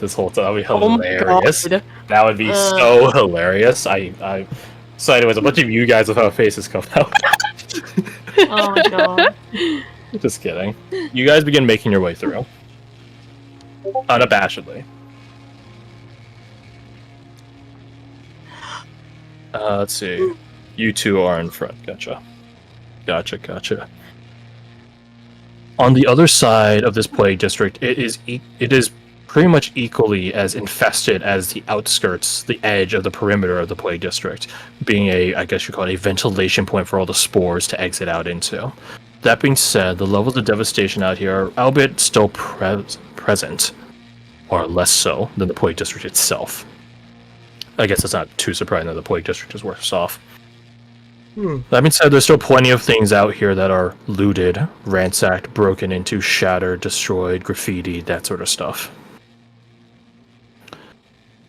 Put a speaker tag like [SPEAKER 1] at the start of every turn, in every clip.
[SPEAKER 1] this whole time. That would be
[SPEAKER 2] Oh my
[SPEAKER 1] hilarious.
[SPEAKER 2] god.
[SPEAKER 1] That would be so hilarious. So anyways, a bunch of you guys without faces come out.
[SPEAKER 3] Oh no.
[SPEAKER 1] Just kidding. You guys begin making your way through. Unabashedly. Let's see. You two are in front. Gotcha. On the other side of this plague district, it is pretty much equally as infested as the outskirts, the edge of the perimeter of the plague district, being I guess you call it a ventilation point for all the spores to exit out into. That being said, the levels of devastation out here are albeit still present, or less so than the plague district itself. I guess it's not too surprising that the plague district is worse off. That being said, there's still plenty of things out here that are looted, ransacked, broken into, shattered, destroyed, graffitied, that sort of stuff.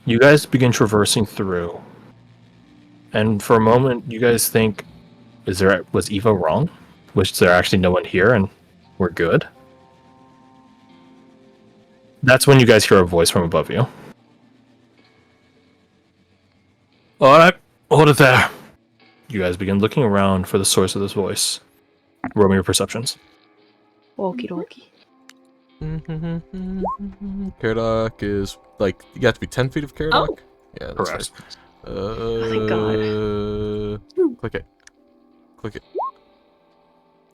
[SPEAKER 1] You guys begin traversing through, and for a moment, you guys think, was Eva wrong? Was there actually no one here, and we're good? That's when you guys hear a voice from above you. Alright, hold it there. You guys begin looking around for the source of this voice. Roll me your perceptions.
[SPEAKER 2] Okie dokie.
[SPEAKER 4] Caradoc is like you got to be 10 feet of Caradoc.
[SPEAKER 2] Oh.
[SPEAKER 4] Yeah, that's
[SPEAKER 1] Correct.
[SPEAKER 4] right.
[SPEAKER 2] Thank God.
[SPEAKER 4] Click it. Click it.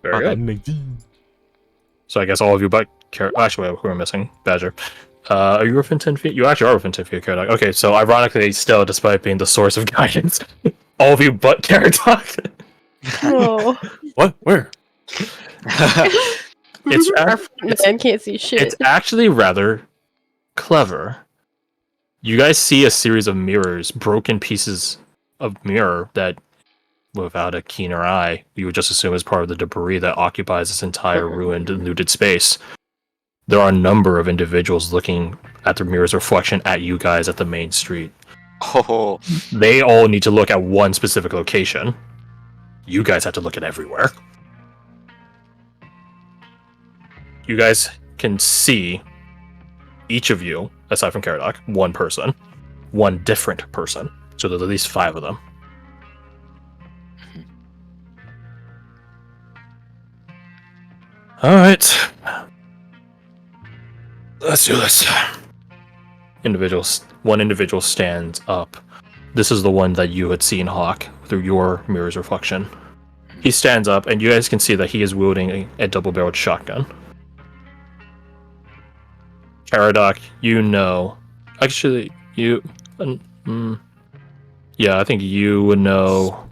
[SPEAKER 1] Very good. So I guess all of you but actually, who are missing? Badger. Are you within 10 feet? You actually are within 10 feet of Caradoc. Okay, so ironically, still, despite being the source of guidance, all of you but Caradoc.
[SPEAKER 2] Oh.
[SPEAKER 4] What? Where?
[SPEAKER 2] Man can't see shit.
[SPEAKER 1] It's actually rather clever. You guys see a series of mirrors, broken pieces of mirror that, without a keener eye, you would just assume is part of the debris that occupies this entire ruined and looted space. There are a number of individuals looking at the mirror's reflection at you guys at the main street.
[SPEAKER 5] Oh.
[SPEAKER 1] They all need to look at one specific location. You guys have to look at everywhere. You guys can see, each of you, aside from Caradoc, one person. One different person. So there's at least 5 of them. Alright. Let's do this. One individual stands up. This is the one that you had seen Hawk through your mirror's reflection. He stands up, and you guys can see that he is wielding a double-barreled shotgun. Caradoc, you know. Actually, you. Yeah, I think you would know.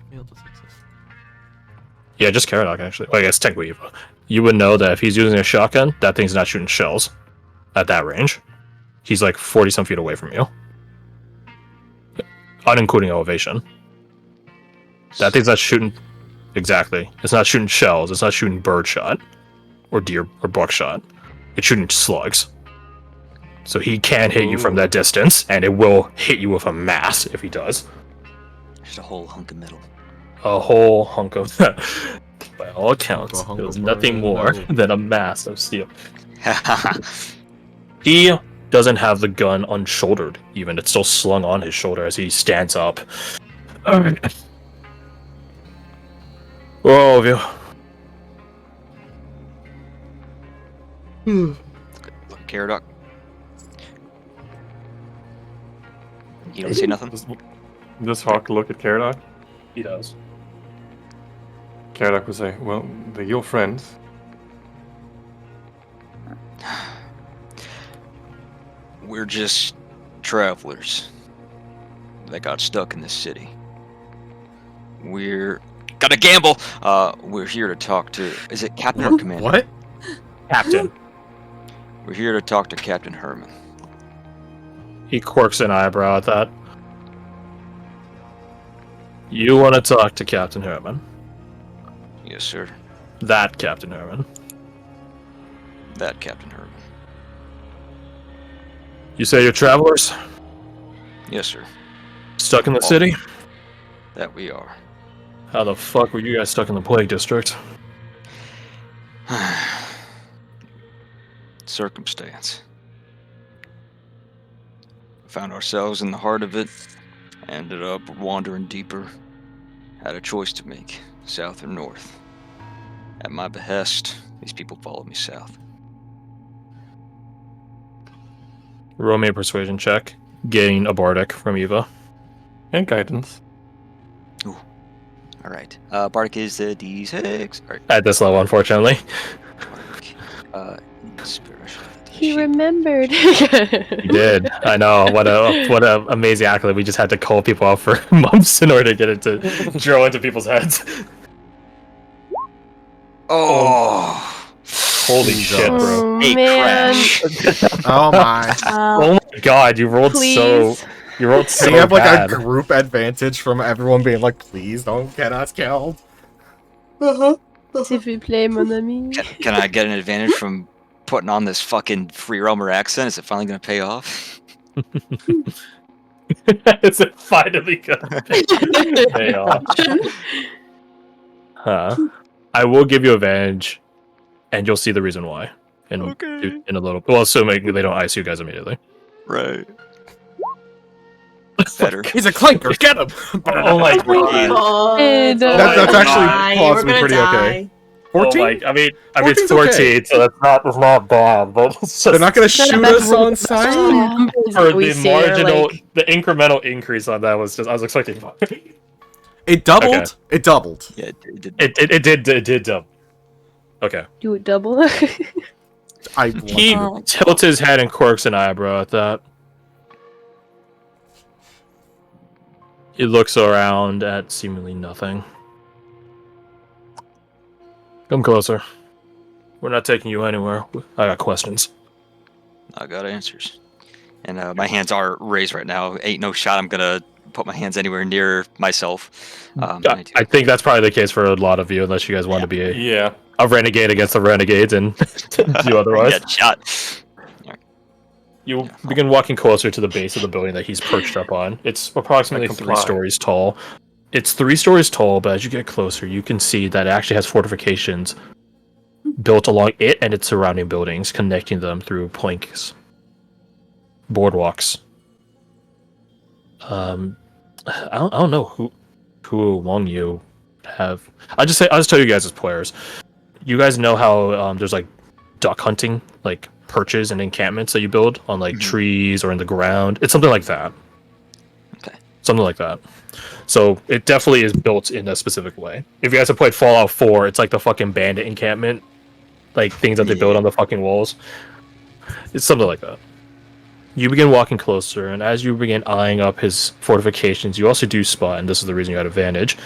[SPEAKER 1] Yeah, just Caradoc, actually. Well, I guess technically, you would know that if he's using a shotgun, that thing's not shooting shells at that range. He's like 40-some feet away from you. Unincluding elevation. That thing's not shooting... Exactly. It's not shooting shells, it's not shooting birdshot. Or deer or buckshot. It's shooting slugs. So he can hit you from that distance, and it will hit you with a mass if he does.
[SPEAKER 5] Just a whole hunk of metal.
[SPEAKER 1] A whole hunk of... By all accounts, it was nothing more than a mass of steel. He doesn't have the gun unshouldered, even. It's still slung on his shoulder as he stands up. Alright. Where are all of you?
[SPEAKER 5] Look, Caradoc. You don't see nothing?
[SPEAKER 6] Does Hawk look at Caradoc?
[SPEAKER 1] He does.
[SPEAKER 6] Caradoc would say, well, they're your friends.
[SPEAKER 5] We're just travelers that got stuck in this city. We're gonna gamble. We're here to talk to. Is it Captain or Commander?
[SPEAKER 4] What?
[SPEAKER 1] Captain.
[SPEAKER 5] We're here to talk to Captain Herman.
[SPEAKER 1] He quirks an eyebrow at that. You want to talk to Captain Herman?
[SPEAKER 5] Yes, sir.
[SPEAKER 1] That Captain Herman.
[SPEAKER 5] That Captain Herman.
[SPEAKER 1] You say you're travelers?
[SPEAKER 5] Yes, sir.
[SPEAKER 1] Stuck in the city?
[SPEAKER 5] That we are.
[SPEAKER 1] How the fuck were you guys stuck in the plague district?
[SPEAKER 5] Circumstance. Found ourselves in the heart of it. Ended up wandering deeper. Had a choice to make, south or north. At my behest, these people followed me south.
[SPEAKER 1] Roll me a persuasion check. Gain a bardic from Eva.
[SPEAKER 6] And guidance.
[SPEAKER 5] Alright. Bardic is the D6. Alright.
[SPEAKER 1] At this level, unfortunately.
[SPEAKER 5] Inspiration.
[SPEAKER 2] He remembered.
[SPEAKER 1] He did. I know. What a amazing accolade. We just had to call people out for months in order to get it to drill into people's heads.
[SPEAKER 5] Oh!
[SPEAKER 1] Holy shit, bro.
[SPEAKER 2] Oh,
[SPEAKER 5] Hey,
[SPEAKER 2] man.
[SPEAKER 5] Crash.
[SPEAKER 4] Oh my.
[SPEAKER 1] Oh my god, you rolled
[SPEAKER 2] Please.
[SPEAKER 1] you rolled so
[SPEAKER 4] So you have like
[SPEAKER 1] bad.
[SPEAKER 4] a group advantage from everyone being like, please don't get us killed.
[SPEAKER 2] S'il vous plaît, mon ami.
[SPEAKER 5] Can I get an advantage from putting on this fucking free roamer accent? Is it finally gonna pay off?
[SPEAKER 1] Is it finally gonna pay off? Huh. I will give you advantage, and you'll see the reason why in a little. Well, assuming they don't ice you guys immediately.
[SPEAKER 5] Right. Better.
[SPEAKER 4] He's a clanker, get him!
[SPEAKER 1] Oh my god.
[SPEAKER 3] Oh,
[SPEAKER 2] And,
[SPEAKER 4] That's
[SPEAKER 1] Oh,
[SPEAKER 4] actually
[SPEAKER 3] die.
[SPEAKER 4] plausibly
[SPEAKER 3] We're gonna
[SPEAKER 4] pretty
[SPEAKER 3] die.
[SPEAKER 4] okay. 14?
[SPEAKER 1] Oh my, I mean it's
[SPEAKER 4] 14's
[SPEAKER 1] 14,
[SPEAKER 4] okay.
[SPEAKER 1] so that's not bad, but it's
[SPEAKER 4] They're
[SPEAKER 1] just
[SPEAKER 4] not gonna
[SPEAKER 2] not a
[SPEAKER 4] shoot
[SPEAKER 2] bad
[SPEAKER 4] us
[SPEAKER 2] rule.
[SPEAKER 4] on sight?
[SPEAKER 1] for
[SPEAKER 2] We
[SPEAKER 1] the
[SPEAKER 2] see her,
[SPEAKER 1] marginal,
[SPEAKER 2] like-
[SPEAKER 1] the incremental increase on that was just I was expecting.
[SPEAKER 4] It doubled.
[SPEAKER 1] Okay.
[SPEAKER 4] It doubled.
[SPEAKER 5] Yeah, it did.
[SPEAKER 1] It did double. Okay.
[SPEAKER 2] Do it double.
[SPEAKER 4] I
[SPEAKER 1] He tilts his head and quirks an eyebrow at that. He looks around at seemingly nothing. Come closer. We're not taking you anywhere. I got questions.
[SPEAKER 5] I got answers. And my hands are raised right now. Ain't no shot I'm gonna put my hands anywhere near myself.
[SPEAKER 1] I think that's probably the case for a lot of you, unless you guys want to be
[SPEAKER 6] Yeah.
[SPEAKER 1] a renegade against the renegades and do otherwise.
[SPEAKER 5] Get shot.
[SPEAKER 1] You begin walking closer to the base of the building that he's perched up on. It's approximately
[SPEAKER 6] I
[SPEAKER 1] 3
[SPEAKER 6] comply.
[SPEAKER 1] stories tall. It's 3 stories tall, but as you get closer, you can see that it actually has fortifications built along it and its surrounding buildings, connecting them through planks, boardwalks. I don't know who among you have. I'll just tell you guys as players. You guys know how there's like duck hunting, like perches and encampments that you build on like trees or in the ground. It's something like that.
[SPEAKER 5] Okay.
[SPEAKER 1] Something like that. So it definitely is built in a specific way. If you guys have played Fallout 4, it's like the fucking bandit encampment, like things that they build on the fucking walls. It's something like that. You begin walking closer, and as you begin eyeing up his fortifications, you also do spot, and this is the reason you had advantage,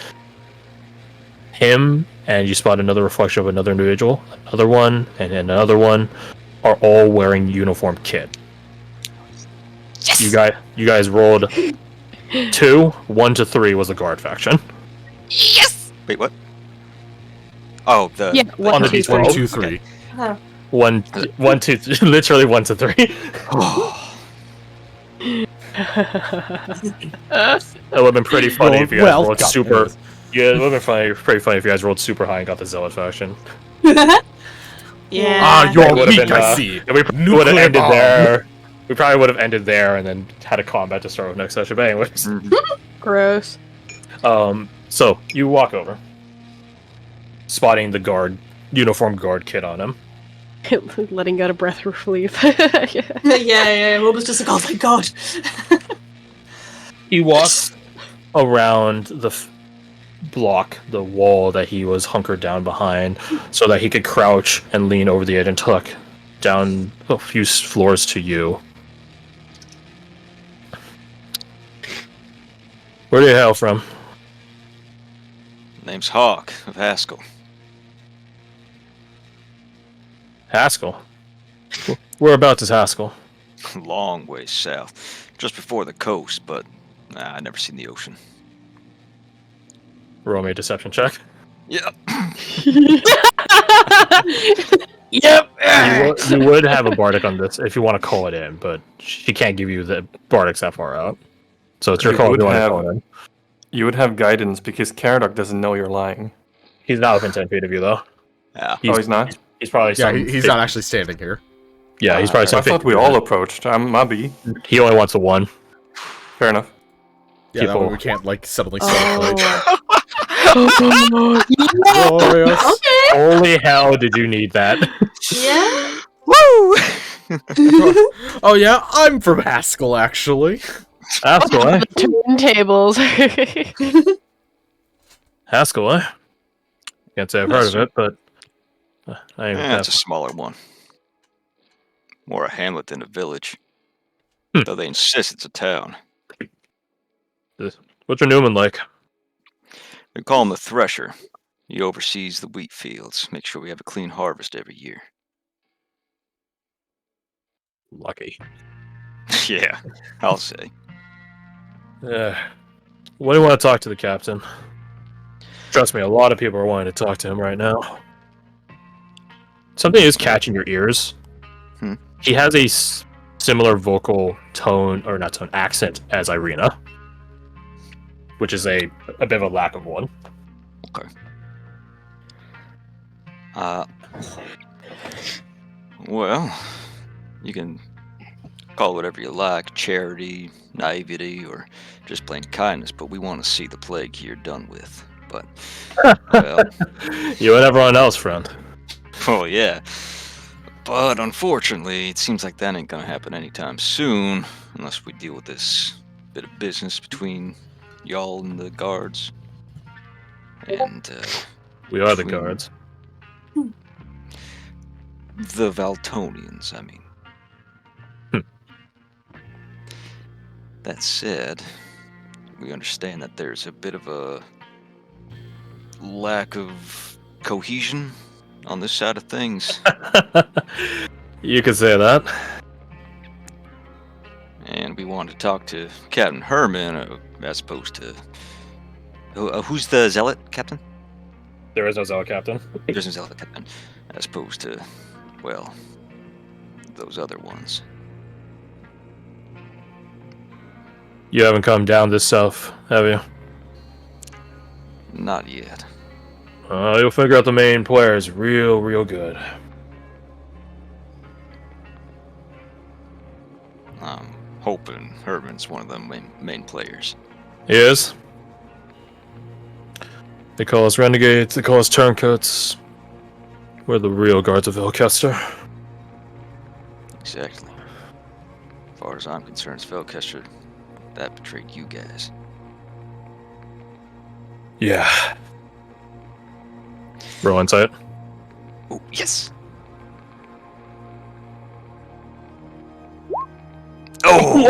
[SPEAKER 1] him, and you spot another reflection of another individual, another one, and another one, are all wearing uniform kit. Yes! You guys rolled 2, 1 to 3 was the guard faction.
[SPEAKER 5] Yes. Wait, what? Oh, the
[SPEAKER 2] Yeah,
[SPEAKER 1] On the
[SPEAKER 2] 1, 2,
[SPEAKER 1] D12.
[SPEAKER 4] 1, 2, 3.
[SPEAKER 1] One, 2, literally 1 to 3. It would have been pretty funny if you guys
[SPEAKER 4] Well,
[SPEAKER 1] rolled
[SPEAKER 4] God,
[SPEAKER 1] super.
[SPEAKER 4] it
[SPEAKER 1] Yeah, it would have been pretty funny if you guys rolled super high and got the zealot faction.
[SPEAKER 3] Yeah.
[SPEAKER 4] Ah, you're
[SPEAKER 1] It would have
[SPEAKER 4] weak,
[SPEAKER 1] been,
[SPEAKER 4] I see.
[SPEAKER 1] and we would have
[SPEAKER 4] Nuclear
[SPEAKER 1] ended
[SPEAKER 4] bomb.
[SPEAKER 1] there. We probably would have ended there and then had a combat to start with next session. But anyways,
[SPEAKER 2] Gross.
[SPEAKER 1] so you walk over, spotting the uniform guard kit on him.
[SPEAKER 2] Letting out a breath of relief.
[SPEAKER 3] yeah. Rob was just like, oh thank God.
[SPEAKER 1] He walks around the block, the wall that he was hunkered down behind, so that he could crouch and lean over the edge and tuck down a few floors to you. Where do you hail from?
[SPEAKER 5] name's Hawk of Haskell.
[SPEAKER 1] Haskell. Whereabouts is Haskell?
[SPEAKER 5] Long ways south, just before the coast, but I never seen the ocean.
[SPEAKER 1] Roll me a deception check.
[SPEAKER 5] Yep.
[SPEAKER 2] Yep.
[SPEAKER 1] You would have a bardic on this if you want to call it in, but she can't give you the bardics that far out. So it's your
[SPEAKER 6] You
[SPEAKER 1] call if
[SPEAKER 6] would
[SPEAKER 1] you want to
[SPEAKER 6] have-
[SPEAKER 1] call it in.
[SPEAKER 6] You would have guidance because Caradoc doesn't know you're lying.
[SPEAKER 1] He's not within 10 feet of you, though.
[SPEAKER 5] Yeah.
[SPEAKER 6] Oh, he's not?
[SPEAKER 1] He's probably
[SPEAKER 4] Yeah,
[SPEAKER 1] some
[SPEAKER 4] he's not actually standing here.
[SPEAKER 1] Yeah, he's probably
[SPEAKER 6] I
[SPEAKER 1] saying
[SPEAKER 6] thought we all approached. I'm Mabi.
[SPEAKER 1] He only wants the one.
[SPEAKER 6] Fair enough.
[SPEAKER 4] Yeah, that way
[SPEAKER 1] People-
[SPEAKER 4] we can't like suddenly start
[SPEAKER 2] Oh.
[SPEAKER 4] Glorious.
[SPEAKER 3] Okay.
[SPEAKER 1] Holy hell, did you need that?
[SPEAKER 3] Yeah.
[SPEAKER 5] Woo!
[SPEAKER 4] Oh yeah, I'm from Haskell actually.
[SPEAKER 1] Haskell, eh?
[SPEAKER 2] Turntables.
[SPEAKER 1] Haskell, eh? Can't say I've heard of it, but I
[SPEAKER 5] Yeah, it's a
[SPEAKER 1] have.
[SPEAKER 5] smaller one. More a hamlet than a village.
[SPEAKER 1] Hmm.
[SPEAKER 5] Though they insist it's a town.
[SPEAKER 1] What's your Newman like?
[SPEAKER 5] We call him the Thresher. He oversees the wheat fields, make sure we have a clean harvest every year.
[SPEAKER 1] Lucky.
[SPEAKER 5] Yeah, I'll say.
[SPEAKER 1] What do you want to talk to the captain? Trust me, a lot of people are wanting to talk to him right now. Something is catching your ears.
[SPEAKER 5] Hmm.
[SPEAKER 1] He has a similar vocal tone, or not tone, accent as Irina, which is a bit of a lack of one.
[SPEAKER 5] Okay. Well, you can call it whatever you like, charity, naivety, or just plain kindness, but we want to see the plague here done with. But, well,
[SPEAKER 1] You and everyone else, friend.
[SPEAKER 5] oh yeah. But unfortunately, it seems like that ain't gonna happen anytime soon, unless we deal with this bit of business between y'all and the guards. And,
[SPEAKER 1] We are the
[SPEAKER 5] between
[SPEAKER 1] guards.
[SPEAKER 5] the Valtonians, I mean. That said, we understand that there's a bit of a lack of cohesion on this side of things,
[SPEAKER 1] You could say that.
[SPEAKER 5] and we want to talk to Captain Herman as opposed to who's the zealot captain?
[SPEAKER 1] There is no Zealot captain.
[SPEAKER 5] There's no zealot captain, as opposed to, well, those other ones.
[SPEAKER 1] You haven't come down this south, have you?
[SPEAKER 5] Not yet.
[SPEAKER 1] You'll figure out the main players real good.
[SPEAKER 5] I'm hoping Herman's one of the main players.
[SPEAKER 1] He is. They call us renegades, they call us turncoats. We're the real guards of Ilkester.
[SPEAKER 5] Exactly. As far as I'm concerned, Felkester, that betrayed you guys.
[SPEAKER 1] Yeah. Roll insight.
[SPEAKER 5] Oh, yes! Oh!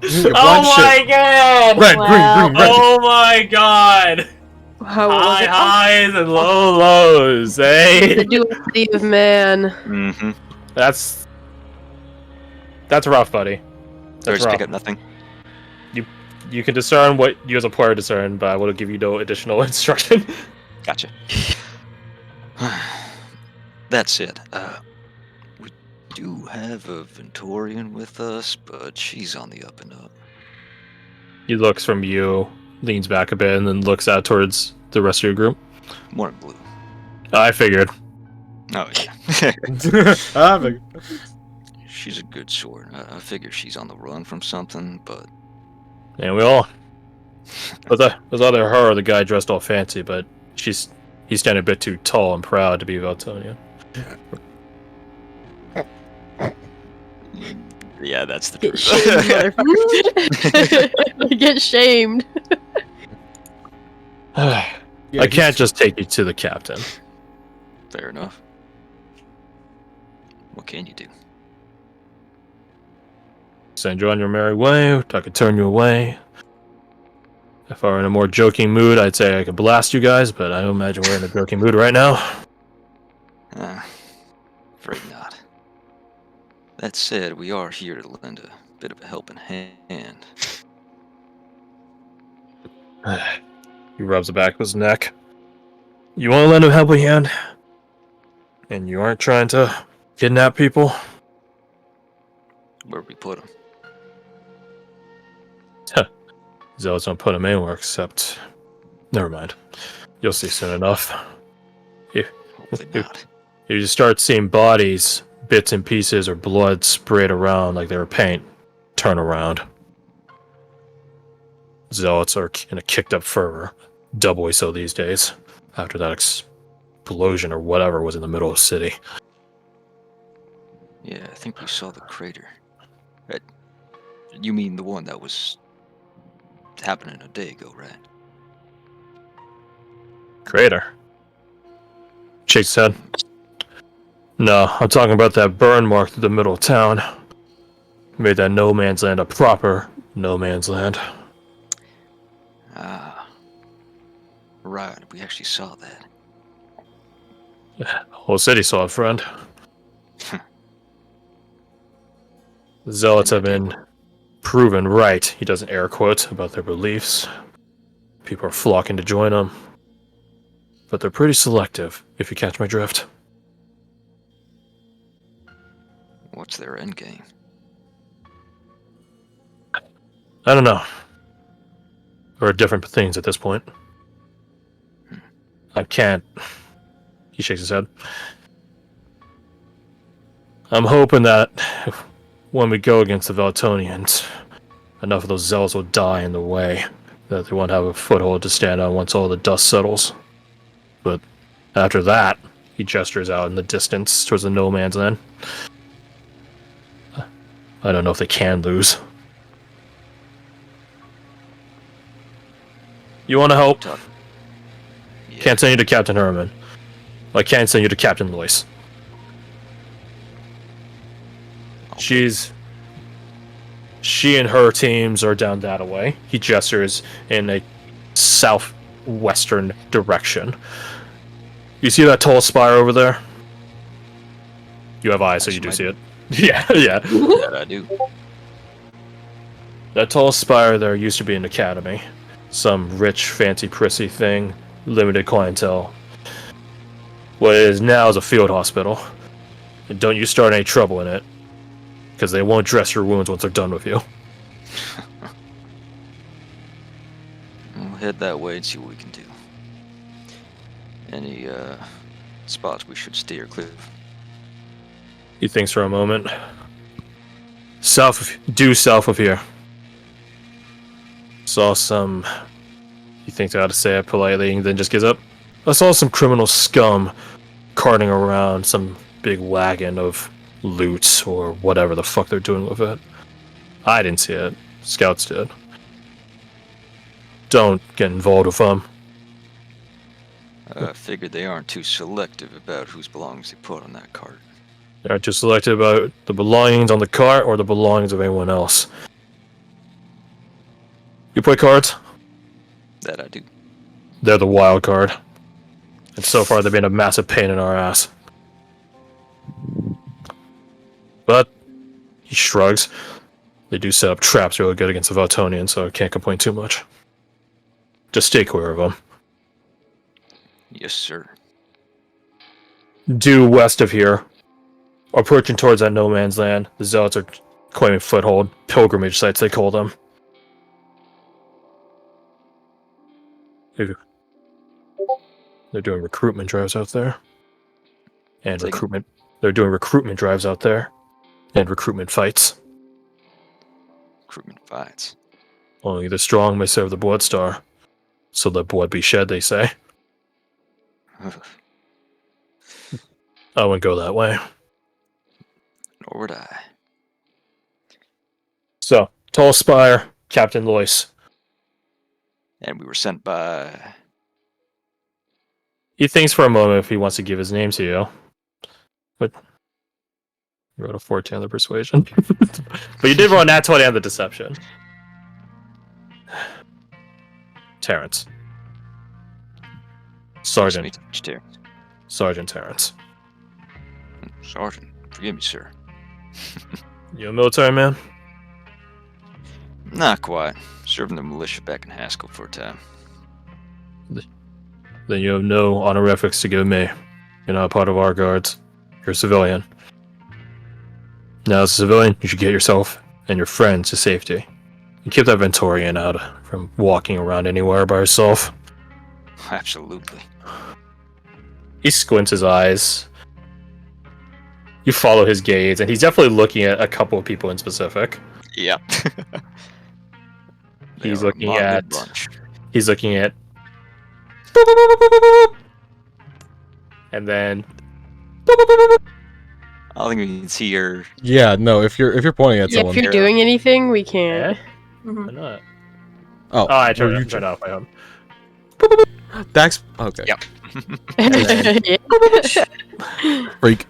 [SPEAKER 4] You blind shit.
[SPEAKER 1] god!
[SPEAKER 4] Red, green, green, red.
[SPEAKER 1] Oh my god!
[SPEAKER 2] How was it?
[SPEAKER 1] Highs and low lows, eh?
[SPEAKER 2] The duality of man.
[SPEAKER 5] Mm-hmm.
[SPEAKER 1] That's rough, buddy.
[SPEAKER 5] Sorry,
[SPEAKER 1] That's
[SPEAKER 5] just pick
[SPEAKER 1] rough.
[SPEAKER 5] up nothing.
[SPEAKER 1] You can discern what you as a player discern, but I will give you no additional instruction.
[SPEAKER 5] Gotcha. That's it. We do have a Ventorian with us, but she's on the up and up.
[SPEAKER 1] He looks from you, leans back a bit, and then looks out towards the rest of your group.
[SPEAKER 5] More in blue.
[SPEAKER 1] I figured.
[SPEAKER 5] Oh, yeah.
[SPEAKER 4] Ah, but-
[SPEAKER 5] She's a good sort. I figure she's on the run from something, but
[SPEAKER 1] And we all. There's either her or the guy dressed all fancy, but he's standing a bit too tall and proud to be Valtonian.
[SPEAKER 5] yeah, that's the
[SPEAKER 2] Get
[SPEAKER 5] truth.
[SPEAKER 2] shamed, motherfucker. Get shamed.
[SPEAKER 1] I
[SPEAKER 4] Yeah,
[SPEAKER 1] can't just take you to the captain.
[SPEAKER 5] Fair enough. What can you do?
[SPEAKER 1] Send you on your merry way. I could turn you away. If I were in a more joking mood, I'd say I could blast you guys, but I don't imagine we're in a joking mood right now.
[SPEAKER 5] Afraid not. That said, we are here to lend a bit of a helping hand.
[SPEAKER 1] He rubs the back of his neck. You want to lend him a helping hand? And you aren't trying to kidnap people?
[SPEAKER 5] Where we put him.
[SPEAKER 1] Zealots don't put him anywhere except... Never mind. You'll see soon enough.
[SPEAKER 5] Hopefully not.
[SPEAKER 1] You just start seeing bodies bits and pieces or blood sprayed around like they were paint turn around. Zealots are in a kicked up fervor, doubly so these days, after that explosion or whatever was in the middle of the city.
[SPEAKER 5] Yeah, I think we saw the crater. You mean the one that was happening a day ago, right?
[SPEAKER 1] Crater. Shakes his head. No, I'm talking about that burn mark through the middle of town. Made that no man's land a proper no man's land.
[SPEAKER 5] Ah. Right, we actually saw that.
[SPEAKER 1] The whole city saw it, friend. The Zealots have been proven right, he does an air quote, about their beliefs. People are flocking to join them. But they're pretty selective, if you catch my drift.
[SPEAKER 5] What's their end game?
[SPEAKER 1] I don't know. There are different things at this point. I can't. He shakes his head. I'm hoping that when we go against the Valtonians, enough of those zealots will die in the way, that they won't have a foothold to stand on once all the dust settles. But after that, he gestures out in the distance towards the no man's land. I don't know if they can lose. You want to help?
[SPEAKER 5] Yeah.
[SPEAKER 1] Can't send you to Captain Herman. I can't send you to Captain Loyce. She and her teams are down that way. He gestures in a southwestern direction. You see that tall spire over there? You have eyes, so you do see it. Yeah, yeah.
[SPEAKER 5] That I do.
[SPEAKER 1] That tall spire there used to be an academy. Some rich, fancy, prissy thing. Limited clientele. What it is now is a field hospital. And don't you start any trouble in it. Because they won't dress your wounds once they're done with you.
[SPEAKER 5] We'll head that way and see what we can do. Any spots we should steer clear of?
[SPEAKER 1] He thinks for a moment. South of here. Saw some... He thinks how to say it politely and then just gives up. I saw some criminal scum carting around some big wagon of loot or whatever the fuck they're doing with it. I didn't see it. Scouts did. Don't get involved with them.
[SPEAKER 5] Figured they aren't too selective about whose belongings they put on that cart.
[SPEAKER 1] They aren't just selected about the belongings on the cart or the belongings of anyone else. You play cards?
[SPEAKER 5] That I do.
[SPEAKER 1] They're the wild card. And so far they've been a massive pain in our ass. But, he shrugs. They do set up traps really good against the Valtonians, so I can't complain too much. Just stay clear of them.
[SPEAKER 5] Yes, sir.
[SPEAKER 1] Due west of here, approaching towards that no man's land, the Zealots are claiming foothold. Pilgrimage sites, they call them. They're doing recruitment drives out there. And recruitment. They're doing recruitment drives out there. And recruitment fights.
[SPEAKER 5] Recruitment fights.
[SPEAKER 1] Only the strong may serve the Blood Star. So let blood be shed, they say. I wouldn't go that way.
[SPEAKER 5] Nor would I.
[SPEAKER 1] So, tall spire, Captain Loyce.
[SPEAKER 5] And we were sent by...
[SPEAKER 1] He thinks for a moment if he wants to give his name to you. But you rolled a 14 on the persuasion. But you did roll a nat 20 on the deception. Terrence. Sergeant. Sergeant Terrence.
[SPEAKER 5] Sergeant, forgive me, sir.
[SPEAKER 1] You a military man?
[SPEAKER 5] Not quite. Serving the militia back in Haskell for a time.
[SPEAKER 1] Then you have no honorifics to give me. You're not part of our guards. You're a civilian. Now, as a civilian, you should get yourself and your friends to safety. And keep that Venturian out from walking around anywhere by herself.
[SPEAKER 5] Absolutely.
[SPEAKER 1] He squints his eyes. You follow his gaze, and he's definitely looking at a couple of people in specific.
[SPEAKER 5] Yeah.
[SPEAKER 1] He's
[SPEAKER 5] They are a
[SPEAKER 1] looking
[SPEAKER 5] motley
[SPEAKER 1] at.
[SPEAKER 5] bunch.
[SPEAKER 1] He's looking at. And then.
[SPEAKER 5] I don't think we can see your.
[SPEAKER 4] Yeah, no. If you're pointing at
[SPEAKER 2] Yeah,
[SPEAKER 4] someone,
[SPEAKER 2] if you're doing anything, we can't.
[SPEAKER 3] Mhm.
[SPEAKER 1] Why not?
[SPEAKER 4] oh,
[SPEAKER 1] Oh, I turned,
[SPEAKER 4] well,
[SPEAKER 1] I
[SPEAKER 4] you
[SPEAKER 1] turned off my own.
[SPEAKER 4] Dax. Okay.
[SPEAKER 5] Yep.
[SPEAKER 2] Yeah.
[SPEAKER 4] Freak.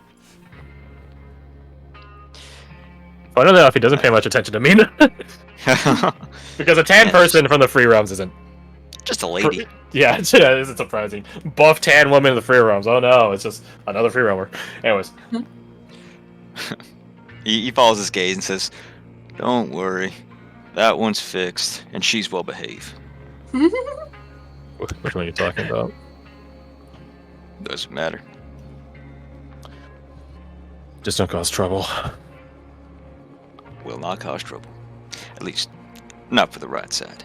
[SPEAKER 1] Funnily enough, he doesn't pay much attention to me. Because a tan
[SPEAKER 5] Yeah.
[SPEAKER 1] person from the free realms isn't.
[SPEAKER 5] Just a lady.
[SPEAKER 1] Yeah, it isn't surprising. Buff tan woman in the free realms. Oh no, it's just another free realmer. Anyways.
[SPEAKER 5] He follows his gaze and says, "Don't worry, that one's fixed, and she's well behaved.
[SPEAKER 1] Which one are you talking about?
[SPEAKER 5] Doesn't matter."
[SPEAKER 1] Just don't cause trouble.
[SPEAKER 5] Will not cause trouble. At least, not for the right side.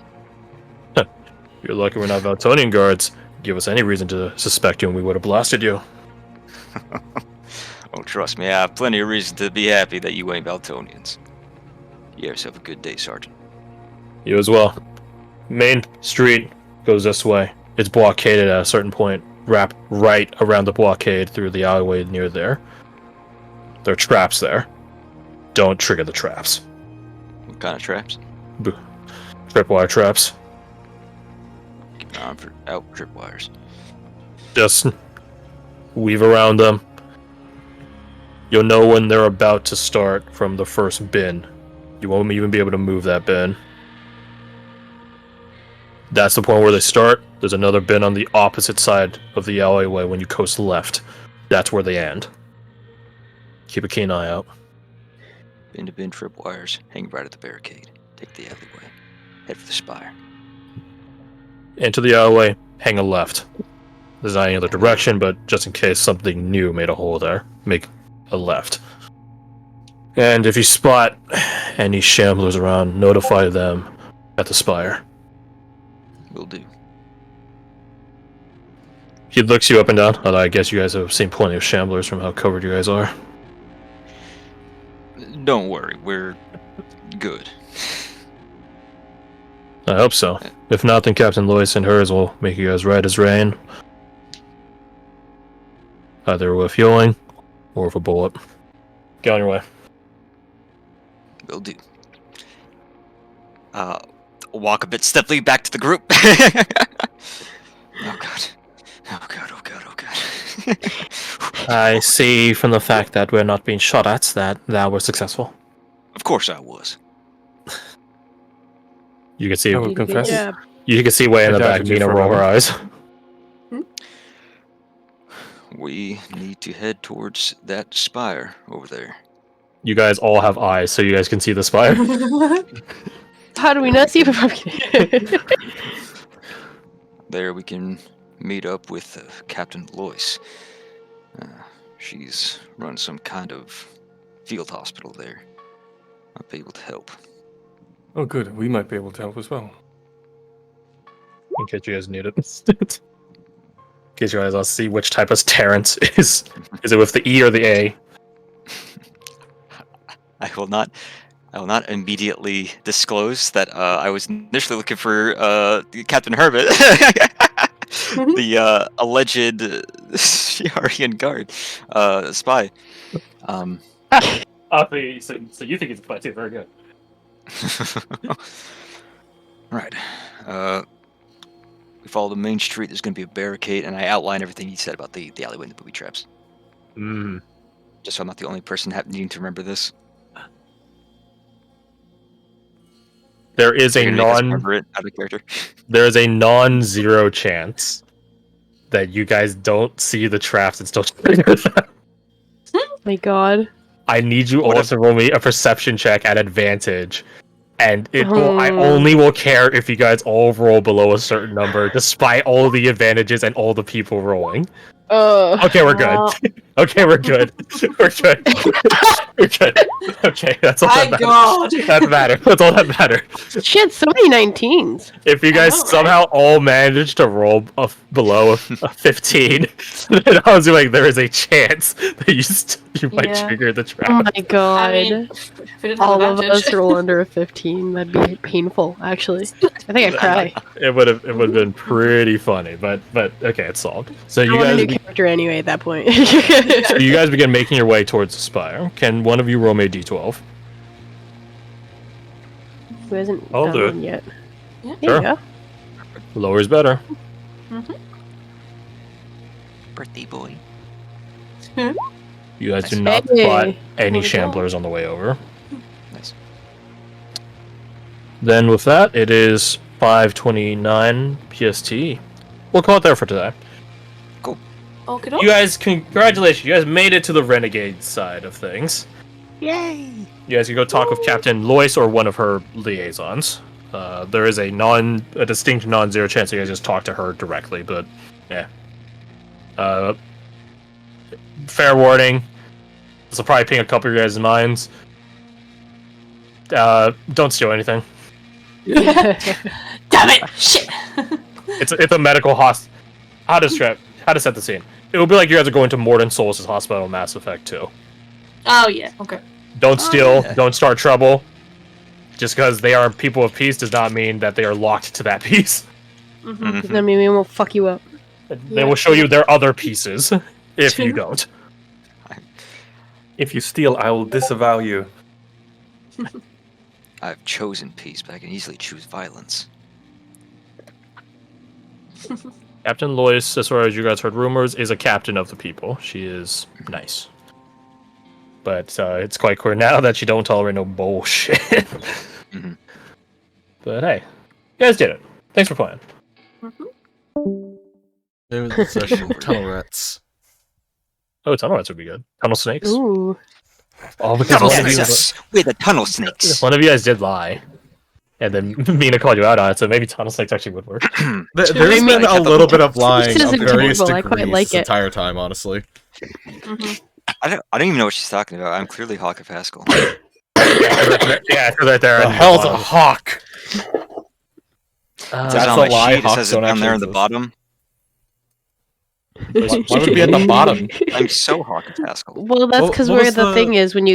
[SPEAKER 1] You're lucky we're not Valtonian guards. Give us any reason to suspect you and we would have blasted you.
[SPEAKER 5] Oh, trust me, I have plenty of reason to be happy that you ain't Valtonians. You have yourself a good day, Sergeant.
[SPEAKER 1] You as well. Main street goes this way. It's blockaded at a certain point. Wrap right around the blockade through the alleyway near there. There are traps there. Don't trigger the traps.
[SPEAKER 5] What kind of traps?
[SPEAKER 1] Tripwire traps.
[SPEAKER 5] Keep an eye for out tripwires.
[SPEAKER 1] Just weave around them. You'll know when they're about to start from the first bin. You won't even be able to move that bin. That's the point where they start. There's another bin on the opposite side of the alleyway when you coast left. That's where they end. Keep a keen eye out.
[SPEAKER 5] Bin to bin tripwires, hang right at the barricade. Take the alleyway. Head for the spire.
[SPEAKER 1] Into the alleyway, hang a left. There's not any other direction, but just in case something new made a hole there, make a left. And if you spot any shamblers around, notify them at the spire.
[SPEAKER 5] Will do.
[SPEAKER 1] He looks you up and down, although I guess you guys have seen plenty of shamblers from how covered you guys are.
[SPEAKER 5] Don't worry, we're good.
[SPEAKER 1] I hope so. If not, then Captain Lois and hers will make you guys right as rain. Either with fueling or with a bullet. Get on your way.
[SPEAKER 5] Will do. Walk a bit steadily back to the group. Oh god. Oh god, oh god, oh god.
[SPEAKER 1] I see from the fact that we're not being shot at that we're successful.
[SPEAKER 5] Of course I was.
[SPEAKER 1] You can see
[SPEAKER 6] I will confess.
[SPEAKER 2] Yeah.
[SPEAKER 1] you can see way in
[SPEAKER 6] I
[SPEAKER 1] the back
[SPEAKER 6] doubted you
[SPEAKER 1] Mina
[SPEAKER 6] for a
[SPEAKER 1] roll her
[SPEAKER 6] moment.
[SPEAKER 1] eyes.
[SPEAKER 5] We need to head towards that spire over there.
[SPEAKER 1] You guys all have eyes, so you guys can see the spire.
[SPEAKER 2] How do we not see the
[SPEAKER 5] There we can meet up with Captain Lois. She's run some kind of field hospital there. I'll be able to help.
[SPEAKER 6] Oh, good. We might be able to help as well.
[SPEAKER 1] In case you guys need it. In case you guys want to see which type of Terrence is. Is it with the E or the A?
[SPEAKER 5] I will not immediately disclose that I was initially looking for Captain Herbert, the alleged Shiarian guard spy.
[SPEAKER 1] So you think he's a spy too? Very good.
[SPEAKER 5] Right. We follow the main street. There's going to be a barricade, and I outline everything you said about the alleyway and the booby traps. Just so I'm not the only person needing to remember this.
[SPEAKER 1] There is a
[SPEAKER 5] You're gonna make us remember it out of character.
[SPEAKER 1] there is a non-zero chance that you guys don't see the traps and still trigger them.
[SPEAKER 2] My god.
[SPEAKER 1] I need you all
[SPEAKER 5] What if-
[SPEAKER 1] to roll me a perception check at advantage. And I
[SPEAKER 2] Hmm.
[SPEAKER 1] only will care if you guys all roll below a certain number, despite all the advantages and all the people rolling. Okay, we're good.
[SPEAKER 2] Well,
[SPEAKER 1] Okay, we're good. We're good. We're good. Okay, that's all
[SPEAKER 3] My
[SPEAKER 1] that
[SPEAKER 3] God.
[SPEAKER 1] matters. That matters. That's all that matters.
[SPEAKER 2] Shit, so many 19s.
[SPEAKER 1] If you guys
[SPEAKER 3] know, right?
[SPEAKER 1] somehow all manage to roll below a 15, then I was like, there is a chance that you might
[SPEAKER 3] Yeah.
[SPEAKER 1] trigger the
[SPEAKER 2] Oh
[SPEAKER 1] trap.
[SPEAKER 2] my god.
[SPEAKER 3] I mean, if we didn't have
[SPEAKER 2] All of
[SPEAKER 3] advantage.
[SPEAKER 2] us roll under a 15. That'd be painful, actually. I think I'd cry.
[SPEAKER 1] It would have been pretty funny, but okay, it's solved. So
[SPEAKER 2] I
[SPEAKER 1] you
[SPEAKER 2] want a
[SPEAKER 1] guys
[SPEAKER 2] new character anyway at that point.
[SPEAKER 1] so you guys begin making your way towards the spire. Can one of you roll me a d12?
[SPEAKER 2] Who hasn't
[SPEAKER 6] I'll
[SPEAKER 2] done
[SPEAKER 6] do it.
[SPEAKER 2] one yet?
[SPEAKER 3] Yeah.
[SPEAKER 2] There you go.
[SPEAKER 1] Lower is better.
[SPEAKER 5] Birthday boy.
[SPEAKER 1] You guys do not
[SPEAKER 2] Hey.
[SPEAKER 1] spot any
[SPEAKER 3] Well
[SPEAKER 1] shamblers on the way over.
[SPEAKER 5] Nice.
[SPEAKER 1] Then with that, it is 5:29 PST. We'll call it there for today.
[SPEAKER 3] Okay,
[SPEAKER 1] You guys, congratulations! You guys made it to the renegade side of things.
[SPEAKER 5] Yay!
[SPEAKER 1] You guys can go talk with Captain Lois or one of her liaisons. There is a distinct non-zero chance you guys just talk to her directly, but yeah. Fair warning. This will probably ping a couple of your guys' minds. Don't steal anything.
[SPEAKER 3] Damn it! Shit!
[SPEAKER 1] It's a medical How to set the scene? It will be like you guys are going to Mordin Solus' hospital in Mass Effect 2.
[SPEAKER 3] Oh yeah. Okay.
[SPEAKER 1] Don't steal.
[SPEAKER 5] yeah.
[SPEAKER 1] Don't start trouble. Just because they are people of peace does not mean that they are locked to that peace.
[SPEAKER 3] Mm-hmm.
[SPEAKER 2] Does that mean we won't fuck you up?
[SPEAKER 1] They will show you their other pieces if you don't.
[SPEAKER 6] If you steal, I will disavow you.
[SPEAKER 5] I've chosen peace, but I can easily choose violence.
[SPEAKER 1] Captain Lois, as far as you guys heard rumors, is a captain of the people. She is nice. But it's quite clear now that she don't tolerate no bullshit.
[SPEAKER 5] Mhm.
[SPEAKER 1] But hey, you guys did it. Thanks for playing.
[SPEAKER 4] There was a session of tunnel rats.
[SPEAKER 1] Oh, tunnel rats would be good. Tunnel snakes.
[SPEAKER 2] Ooh.
[SPEAKER 1] Oh, because
[SPEAKER 5] Tunnel
[SPEAKER 1] one of, you,
[SPEAKER 5] snakes! We're the tunnel snakes!
[SPEAKER 1] one of you guys did lie. And then Mina called you out on it, so maybe tunnel snakes actually would work.
[SPEAKER 4] There's
[SPEAKER 2] I mean,
[SPEAKER 4] been a little bit of lying
[SPEAKER 2] This
[SPEAKER 4] of
[SPEAKER 2] isn't
[SPEAKER 4] various
[SPEAKER 2] terrible, I
[SPEAKER 4] degrees
[SPEAKER 2] quite like
[SPEAKER 4] this
[SPEAKER 2] it.
[SPEAKER 4] entire time, honestly.
[SPEAKER 5] I don't even know what she's talking about. I'm clearly Hawk of Haskell.
[SPEAKER 1] Yeah, it's right there.
[SPEAKER 4] The hell's a hawk?
[SPEAKER 5] It says
[SPEAKER 4] That's
[SPEAKER 5] on
[SPEAKER 4] a
[SPEAKER 5] my
[SPEAKER 4] lie,
[SPEAKER 5] sheet, it
[SPEAKER 4] Hawks
[SPEAKER 5] says it
[SPEAKER 4] don't
[SPEAKER 5] down there in the
[SPEAKER 4] actually
[SPEAKER 5] bottom.
[SPEAKER 4] Why would it be at the bottom?
[SPEAKER 5] I'm so Hawk of Haskell.
[SPEAKER 2] Well, that's
[SPEAKER 4] What-
[SPEAKER 2] because
[SPEAKER 4] what
[SPEAKER 2] where
[SPEAKER 4] was
[SPEAKER 2] the
[SPEAKER 4] the-
[SPEAKER 2] thing is where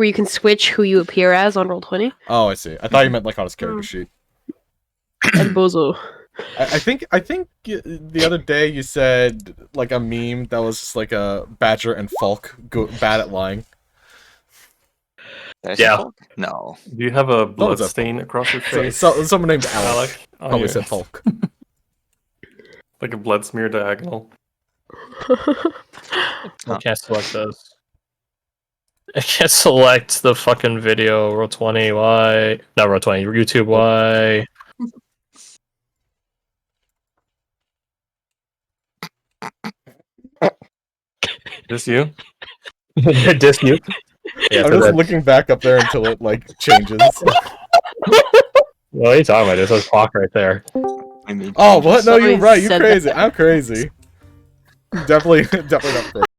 [SPEAKER 2] you can switch who you appear as on Roll20
[SPEAKER 4] Oh, I see. I thought you meant like on his character sheet.
[SPEAKER 2] and Bozo.
[SPEAKER 4] I think the other day you said like a meme that was just like a Badger and Falk bad at lying.
[SPEAKER 5] Did I say
[SPEAKER 1] Yeah.
[SPEAKER 5] Falk? No.
[SPEAKER 6] Do you have a blood
[SPEAKER 4] it's a-
[SPEAKER 6] stain across your
[SPEAKER 4] So,
[SPEAKER 6] face?
[SPEAKER 4] someone named Alec
[SPEAKER 6] Alec? Oh,
[SPEAKER 4] probably
[SPEAKER 6] yeah.
[SPEAKER 4] said Falk.
[SPEAKER 6] Like a blood smear diagonal.
[SPEAKER 1] I can't select those. I can't select the fucking video. Roll20, why? Not Roll20, YouTube, why?
[SPEAKER 6] This you?
[SPEAKER 1] Disc you? Yeah,
[SPEAKER 4] I'm
[SPEAKER 1] so
[SPEAKER 4] just
[SPEAKER 1] that,
[SPEAKER 4] looking back up there until it like changes.
[SPEAKER 1] what are you talking about? There's a clock right there.
[SPEAKER 5] I mean,
[SPEAKER 4] Oh, what? No, you're
[SPEAKER 2] Somebody
[SPEAKER 4] right. You're
[SPEAKER 2] said
[SPEAKER 4] crazy. I'm crazy. Definitely not crazy.